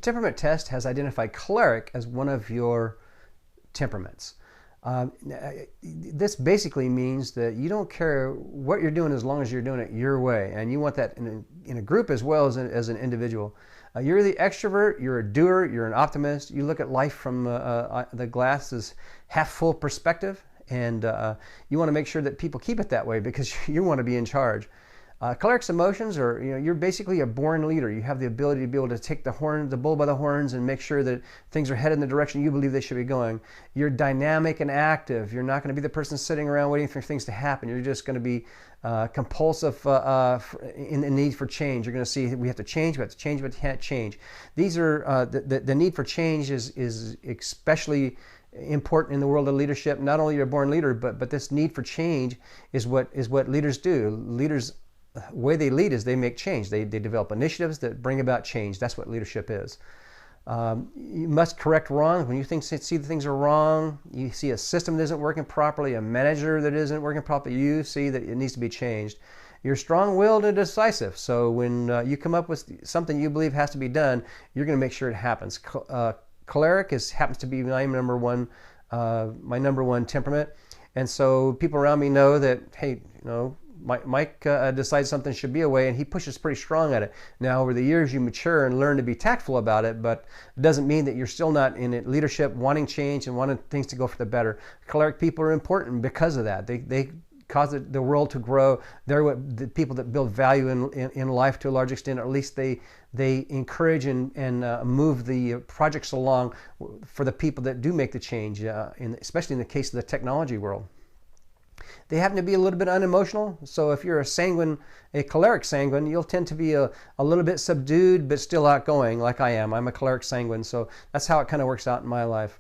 temperament test has identified choleric as one of your temperaments. This basically means that you don't care what you're doing as long as you're doing it your way, and you want that in a group as well as an individual. You're the extrovert, you're a doer, you're an optimist. You look at life from the glass as half full perspective, and you want to make sure that people keep it that way because you want to be in charge. Choleric's emotions are, you're basically a born leader. You have the ability to be able to take the bull by the horns and make sure that things are headed in the direction you believe they should be going. You're dynamic and active. You're not going to be the person sitting around waiting for things to happen. You're just going to be compulsive in the need for change. You're going to see we have to change, we can't change. These are the need for change is especially important in the world of leadership. Not only you're a born leader, but this need for change is what leaders do. Leaders, the way they lead is they make change. They develop initiatives that bring about change. That's what leadership is. You must correct wrong. When you see that things are wrong, you see a system that isn't working properly, a manager that isn't working properly, you see that it needs to be changed. You're strong-willed and decisive. So when you come up with something you believe has to be done, you're going to make sure it happens. Choleric happens to be my number one temperament. And so people around me know that, hey, Mike decides something should be a way, and he pushes pretty strong at it. Now, over the years, you mature and learn to be tactful about it, but it doesn't mean that you're still not in it. Leadership, wanting change and wanting things to go for the better. Choleric people are important because of that. They cause the world to grow. They're the people that build value in life to a large extent, or at least they encourage and move the projects along for the people that do make the change, especially in the case of the technology world. They happen to be a little bit unemotional, so if you're a choleric sanguine, you'll tend to be a little bit subdued but still outgoing, like I am. I'm a choleric sanguine, so that's how it kind of works out in my life.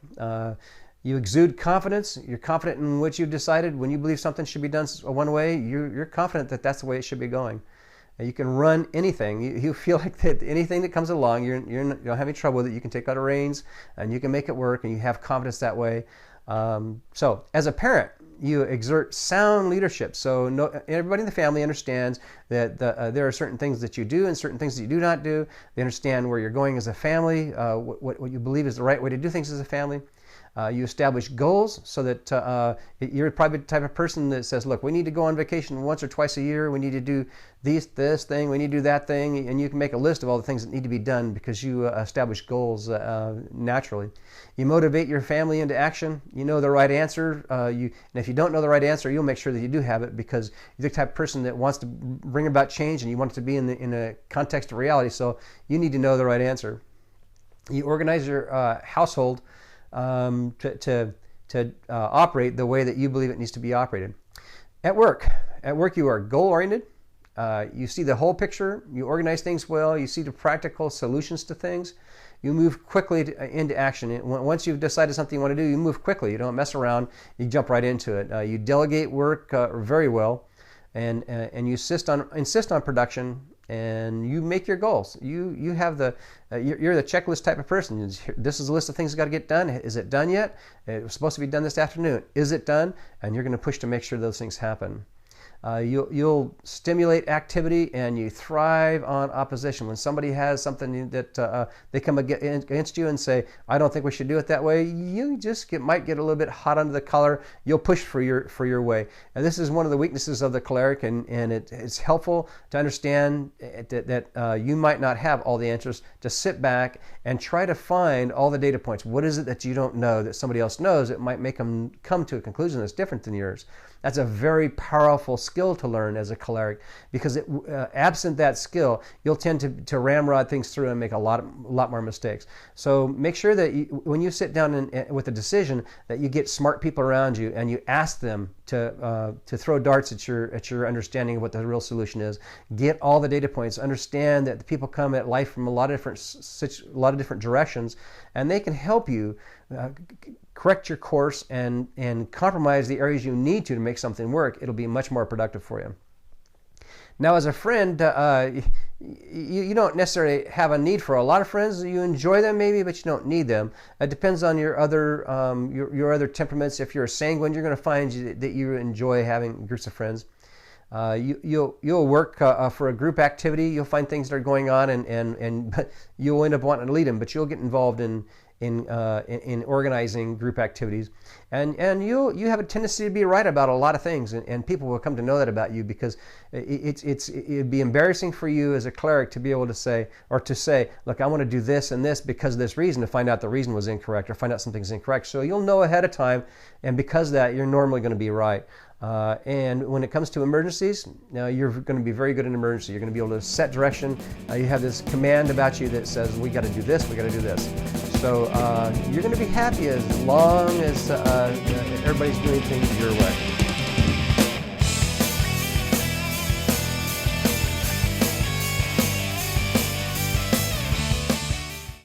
You exude confidence. You're confident in what you've decided. When you believe something should be done one way, you're confident that that's the way it should be going. You can run anything. You feel like that anything that comes along, you don't have any trouble with it. You can take out the reins and you can make it work, and you have confidence that way. So as a parent, you exert sound leadership. So everybody in the family understands that there are certain things that you do and certain things that you do not do. They understand where you're going as a family, what you believe is the right way to do things as a family. You establish goals so that you're probably the type of person that says, look, we need to go on vacation once or twice a year. We need to do this thing. We need to do that thing. And you can make a list of all the things that need to be done because you establish goals naturally. You motivate your family into action. You know the right answer. And if you don't know the right answer, you'll make sure that you do have it because you're the type of person that wants to bring about change and you want it to be in a context of reality. So you need to know the right answer. You organize your household to operate the way that you believe it needs to be operated. At work you are goal-oriented. You see the whole picture. You organize things well. You see the practical solutions to things. You move quickly into action. Once you've decided something you want to do, you move quickly. You don't mess around. You jump right into it. You delegate work very well, and you insist on production. And you make your goals. You have you're the checklist type of person. This is a list of things that got to get done. Is it done yet? It was supposed to be done this afternoon. Is it done? And you're going to push to make sure those things happen. You'll stimulate activity and you thrive on opposition. When somebody has something that they come against you and say, I don't think we should do it that way, you just might get a little bit hot under the collar. You'll push for your way. And this is one of the weaknesses of the choleric, and it's helpful to understand that you might not have all the answers. Just sit back and try to find all the data points. What is it that you don't know that somebody else knows that might make them come to a conclusion that's different than yours? That's a very powerful skill to learn as a choleric, because absent that skill, you'll tend to ramrod things through and make a lot more mistakes. So make sure that when you sit down with a decision, that you get smart people around you and you ask them to throw darts at your understanding of what the real solution is. Get all the data points. Understand that the people come at life from a lot of different directions, and they can help you correct your course and compromise the areas you need to make something work. It'll be much more productive for you. Now, as a friend, you don't necessarily have a need for a lot of friends. You enjoy them maybe, but you don't need them. It depends on your other temperaments. If you're a sanguine, you're going to find that you enjoy having groups of friends. You'll work for a group activity. You'll find things that are going on, and you'll end up wanting to lead them, but you'll get involved in organizing group activities, and you have a tendency to be right about a lot of things, and people will come to know that about you, because it'd be embarrassing for you as a cleric to be able to say, look, I want to do this and this because of this reason, to find out the reason was incorrect or find out something's incorrect. So you'll know ahead of time, and because of that, you're normally going to be right. And when it comes to emergencies, now you're going to be very good in emergency. You're going to be able to set direction. You have this command about you that says, we got to do this, we got to do this. So you're going to be happy as long as everybody's doing things your way.